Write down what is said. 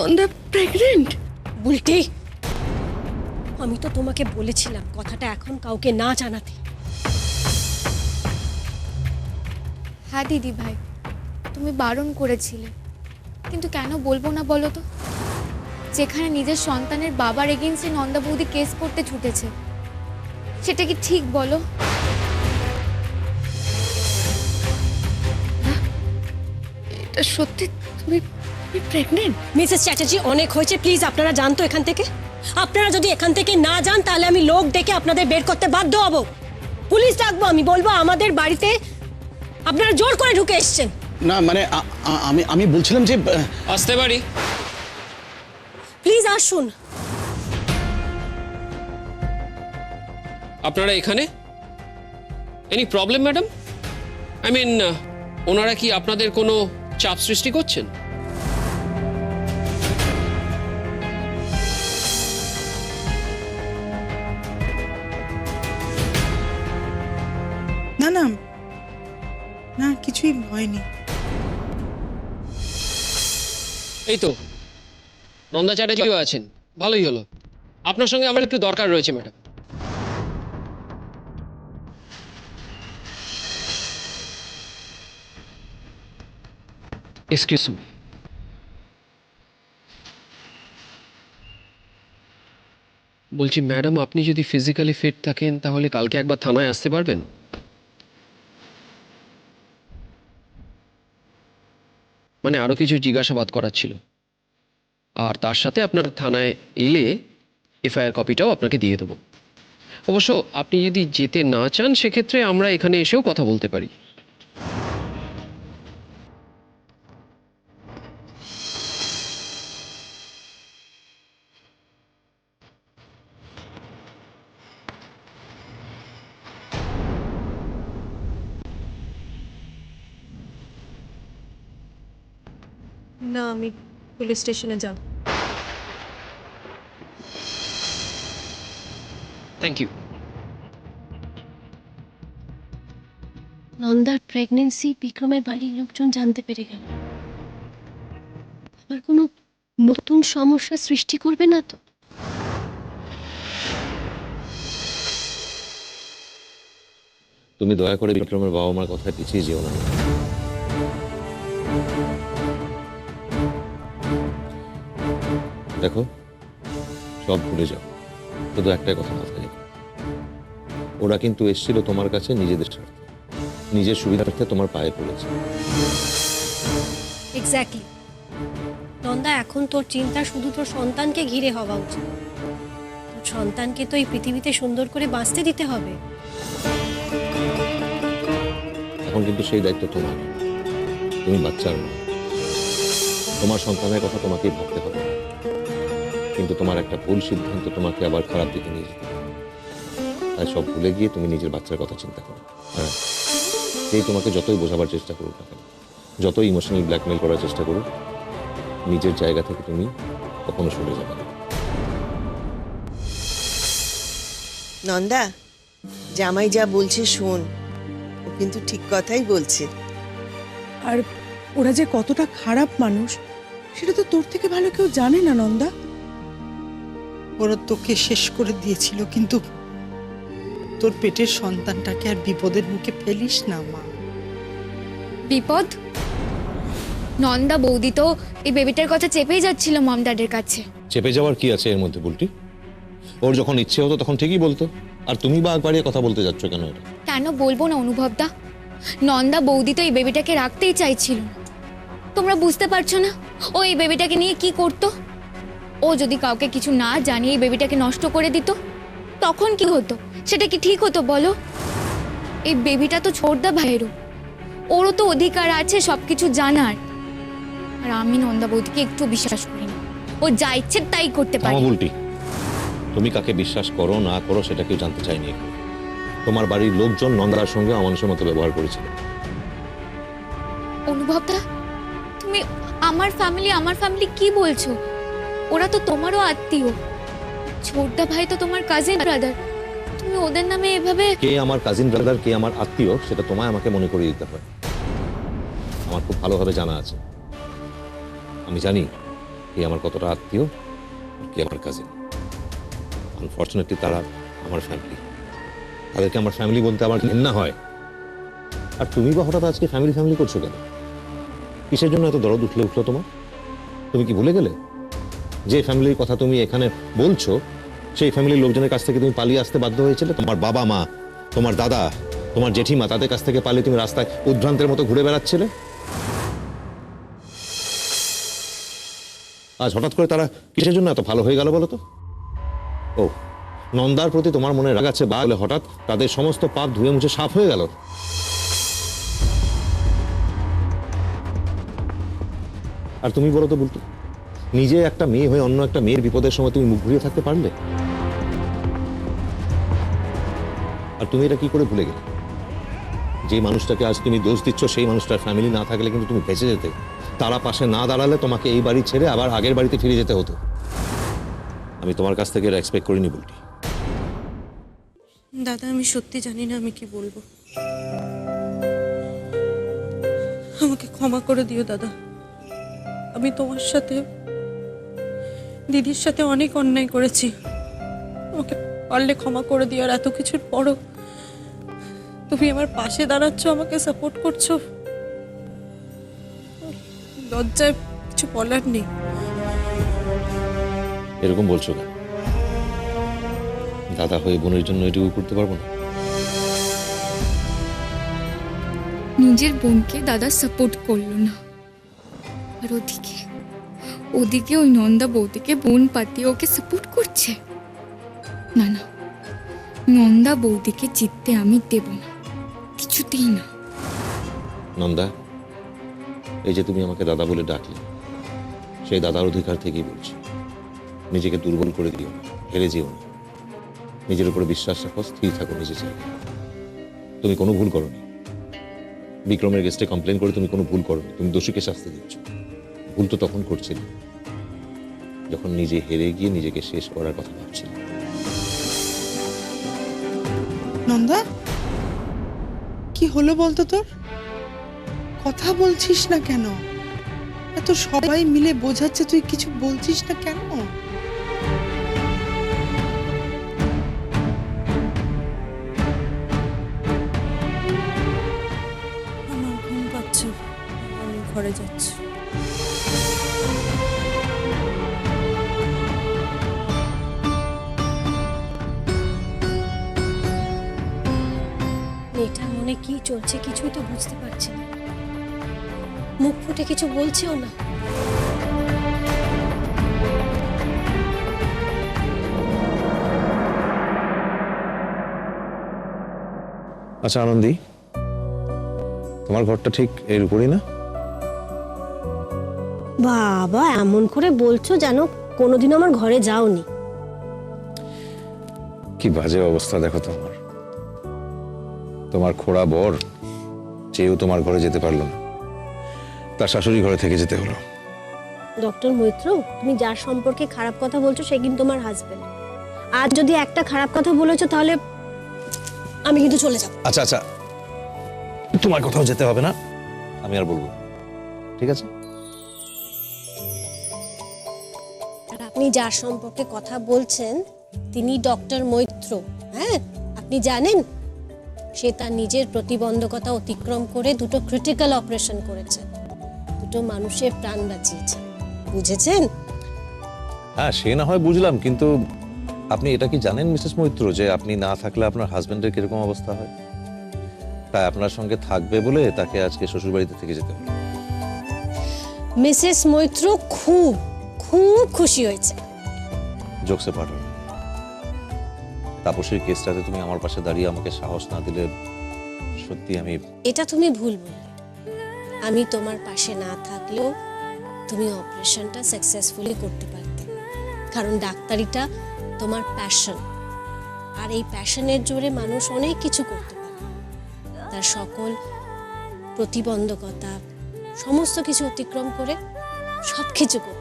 Nanda pregnant? Bulti, আমি তো তোমাকে বলেছিলাম কথাটা এখন কাউকে না জানাতে। হ্যাঁ দিদি ভাই, তুমি বারণ করেছিলে, কিন্তু কেন বলবো না বলো তো? যেখানে নিজের সন্তানের বাবার এগেইনস্টে নন্দা বৌদি কেস করতে ছুটেছে, সেটা কি ঠিক বলো? এটা সত্যি? তুমি প্রেগনেন্ট? মিসেস চ্যাটার্জি, অনেক হয়েছে, প্লিজ আপনারা যান তো এখান থেকে। আপনারা যদি এখান থেকে না যান তাহলে আমি লোক ডেকে আপনাদের বের করতে বাধ্য হব। পুলিশ ডাকবো, আমি বলবো আমাদের বাড়িতে আপনারা জোর করে ঢুকে এসেছেন। না মানে আমি আমি বলছিলাম যে আসতে পারি? প্লিজ আসুন। আপনারা এখানে? Any problem madam? I mean, ওনারা কি আপনাদের কোনো চাপ সৃষ্টি করছেন? না না না, কিছুই হয়নি। এই তো নন্দা চ্যাটার্জিও আছেন, ভালোই হলো। আপনার সঙ্গে আমার একটু দরকার রয়েছে ম্যাডাম। Excuse me. বলছি ম্যাডাম, আপনি যদি ফিজিক্যালি ফিট থাকেন তাহলে কালকে একবার থানায় আসতে পারবেন? মানে আরো কিছু জিজ্ঞাসাবাদ করার ছিল, আর তার সাথে আপনার থানায় এলে এফআইআর কপিটাও আপনাকে দিয়ে দেবো। অবশ্য আপনি যদি যেতে না চান সেক্ষেত্রে আমরা এখানে এসেও কথা বলতে পারি। না, আমি পুলিশ স্টেশনে যাব। Thank you. নন্দার প্রেগনেন্সি বিক্রমের বাড়ির লোকজন জানতে পেরে গেল। আবার কোনো নতুন সমস্যা সৃষ্টি করবে না তো? তুমি দয়া করে বিক্রমের বাবা মার কথায় পিছিয়ে যেও না। দেখো, সব ভুলে যাও, শুধু একটাই কথা মাথায় রেখো, ওরা কিন্তু এসেছিল তোমার কাছে নিজেদের স্বার্থে, নিজের সুবিধার্থে তোমার পায়ে পড়েছে। এক্স্যাক্টলি। নন্দা, এখন তোর চিন্তা শুধু তোর সন্তানকে ঘিরে হওয়া উচিত। তোর সন্তানকে তো এই পৃথিবীতে সুন্দর করে বাঁচতে দিতে হবে। এখন কিন্তু সেই দায়িত্ব তোমার, তুমি বাচ্চার না। তোমার সন্তানের কথা তোমাকেই ভাবতে হবে, কিন্তু তোমার একটা ভুল সিদ্ধান্ত তোমাকে আবার খারাপ দিকে নিয়ে যেতে পারে। তাই সব ভুলে গিয়ে তুমি নিজের বাচ্চার কথা চিন্তা করো। হ্যাঁ, এই তোমাকে যতই বোঝাবার চেষ্টা করুক না কেন, যতই ইমোশনাল ব্ল্যাকমেল করার চেষ্টা করুক, নিজের জায়গা থেকে তুমি কখনো সরে যাবে না। নন্দা, জামাই যা বলছে শোন, ও কিন্তু ঠিক কথাই বলছে। আর ওরা যে কতটা খারাপ মানুষ সেটা তো তোর থেকে ভালো কেউ জানে না নন্দা। ওরা তোকে শেষ করে দিয়েছিল, কিন্তু তোর পেটের সন্তানটাকে আর বিপদের মুখে ফেলিস না মা। বিপদ? নন্দা বৌদি তো এই বেবিটার কথা চেপেই যাচ্ছিল মম ড্যাডের কাছে। চেপে যাওয়ার কি আছে এর মধ্যে বুলটি? ওর যখন ইচ্ছে হতো তখন ঠিকই বলতো, আর তুমি বা বাড়িয়ে কথা বলতে যাচ্ছ কেন এটা? কেন বলবো না অনুভবদা, নন্দা বৌদি তো এই বেবিটাকে রাখতেই চাইছিল না। তোমরা বুঝতে পারছো না ও এই বেবিটাকে নিয়ে কি করতো? ও যদি কাউকে কিছু না জানিয়ে এই বেবিটাকে নষ্ট করে দিত, তখন কি হতো? সেটা কি ঠিক হতো বলো? এই বেবিটা তো ছোটদা ভাইয়েরও, ওরও তো অধিকার আছে সবকিছু জানার। আর আমি নন্দা বৌদিকে একটু বিশ্বাস করি না, ও যা ইচ্ছে তাই করতে পারে। বুলটি, তুমি কাকে বিশ্বাস করো না করো সেটা কেউ জানতে চায়নি। তোমার বাড়ির লোকজন নন্দার সঙ্গে অমানুষের মতো ব্যবহার করেছিল। অনুভবদা, তুমি আমার ফ্যামিলি কি বলছো? ওরা তো তোমারও আত্মীয়। ছোটদা ভাই তো তোমার কাজিন ব্রাদার, তুমি ওদের নামে এভাবে। কে আমার কাজিন ব্রাদার, কে আমার আত্মীয়, সেটা তোমায় আমাকে মনে করিয়ে দিতে হয়। আমার খুব ভালোভাবে জানা আছে। আমি জানি কে আমার কতটা আত্মীয়, কে আমার কাজিন। আনফর্চুনেটলি তারা আমার ফ্যামিলি, তাদেরকে আমার ফ্যামিলি বলতে আমার ঘেন্না হয়। আর তুমি বা হঠাৎ আজকে ফ্যামিলি ফ্যামিলি করছো কেন? কিসের জন্য এত দরদ উঠলো তোমার? তুমি কি ভুলে গেলে যে ফ্যামিলির কথা তুমি এখানে বলছো, সেই ফ্যামিলির লোকজনের কাছ থেকে তুমি পালিয়ে আসতে বাধ্য হয়েছিলে? তোমার বাবা মা, তোমার দাদা, তোমার জেঠিমা, তাদের কাছ থেকে পালিয়ে তুমি রাস্তায় উদ্ভ্রান্তের মতো ঘুরে বেড়াচ্ছিলে। আজ হঠাৎ করে তারা কিসের জন্য এত ভালো হয়ে গেল বলো তো? ও, নন্দার প্রতি তোমার মনে রাগ আছে বা হঠাৎ তাদের সমস্ত পাপ ধুয়ে মুছে সাফ হয়ে গেল? আর তুমি বলো তো বলতো, নিজে একটা মেয়ে হয়ে অন্য একটা মেয়ের বিপদের সময় তুমি মুখ ঘুরিয়ে থাকতে পারলে? আর তুমি এটা কি করে ভুলে গেলে যে মানুষটাকে আজ তুমি দোষ দিচ্ছ, সেই মানুষটার ফ্যামিলি না থাকলে কিন্তু তুমি বেঁচে যেতে। তারা পাশে না দাঁড়ালে তোমাকে এই বাড়ি ছেড়ে আবার আগের বাড়িতে ফিরে যেতে হতো। আমি তোমার কাছ থেকে এটা এক্সপেক্ট করিনি বুলটি। দাদা আমি সত্যি জানি না আমি কি বলবো। আমাকে ক্ষমা করে দিও দাদা। আমি তোমার সাথে, দিদির সাথে অনেক অন্যায় করেছি। আমাকে পারলে ক্ষমা করে দিও। আর এত কিছুর পরও তুমি আমার পাশে দাঁড়াচ্ছ, আমাকে সাপোর্ট করছো। লজ্জায় কিছু বলার নেই। এরকম বলছো কেন? দাদা হয়ে বোনের জন্য এটুকু করতে পারবো না? নিজের বোনকে দাদা সাপোর্ট করলো না, আর ওদিকে ওই নন্দা বৌদিকে বোন পাতিয়ে ওকে সাপোর্ট করছে। না না, নন্দা বৌদিকে জিততে আমি দেব না, কিছুতেই না। নন্দা, এই যে তুমি আমাকে দাদা বলে ডাকলে, সেই দাদার অধিকার থেকেই বলছি, নিজেকে দুর্বল করে দিও না, হেরে যেও না। নিজের উপরে বিশ্বাস রাখো, স্থির থাকো নিজের জায়গায়। তুমি কোনো ভুল করোনি। বিক্রমের গেস্টে কমপ্লেন করে তুমি কোনো ভুল করোনি। তুমি দোষীকে শাস্তি দিচ্ছ। ভুল তো তখন করছিলে যখন নিজে হেরে গিয়ে নিজেকে শেষ করার কথা ভাবছিলে। নন্দা, কি হলো বলতো তোর? কথা বলছিস না কেন? এত সবাই মিলে বোঝাচ্ছে, তুই কিছু বলছিস না কেন? আমার ঘুম পাচ্ছে, আমি ঘরে যাচ্ছি। মেয়েটার মনে কি চলছে কিছুই তো বুঝতে পারছি না। মুখ ফুটে কিছু বলছেও না। আচ্ছা আনন্দী, তোমার ঘরটা ঠিক এর উপরেই না? বাবা, এমন করে বলছো যেন কোনোদিন আমার ঘরে যাওনি। কি বাজে অবস্থা দেখো তো আমার। তোমার খোড়া বর চেয়েও তোমার ঘরে যেতে পারলো না, তার শাশুড়ি ঘরে থেকে যেতে হলো। ডক্টর মৈত্র, তুমি যার সম্পর্কে খারাপ কথা বলছো সে কিন্তু আমার হাজবেন্ড। আর যদি একটা খারাপ কথা বলেছো তাহলে আমি কিন্তু চলে যাব। আচ্ছা আচ্ছা, তোমার কোথাও যেতে হবে না, আমি আর বলবো না। ঠিক আছে? আর আপনি যার সম্পর্কে কথা বলছেন তিনি ডক্টর মৈত্র। হ্যাঁ, আপনি জানেন সে তার নিজের প্রতিবন্ধকতা অতিক্রম করে দুটো ক্রিটিক্যাল অপারেশন করেছে, দুটো মানুষের প্রাণ বাঁচিয়েছে। বুঝেছেন? হ্যাঁ, সে না হয় বুঝলাম, কিন্তু আপনি এটা কি জানেন মিসেস মৈত্র যে আপনি না থাকলে আপনার হাজবেন্ডের কিরকম অবস্থা হয়? তাই আপনার সঙ্গে থাকবে বলে তাকে আজকে শ্বশুরবাড়িতে থেকে যেতে হলো। মিসেস মৈত্র খুব খুব খুশি হয়েছে। জোকসে পারো। তাপসীর কেসটাতে তুমি আমার পাশে দাঁড়িয়ে আমাকে সাহস না দিলে সত্যি আমি... এটা তুমি ভুল বললে। আমি তোমার পাশে না থাকলেও তুমি অপারেশনটা সাকসেসফুলি করতে পারতে, কারণ ডাক্তারিটা তোমার প্যাশন। আর এই প্যাশনের জোরে মানুষ অনেক কিছু করতে পারে। তার সকল প্রতিবন্ধকতা সমস্ত কিছু অতিক্রম করে সব কিছু করতে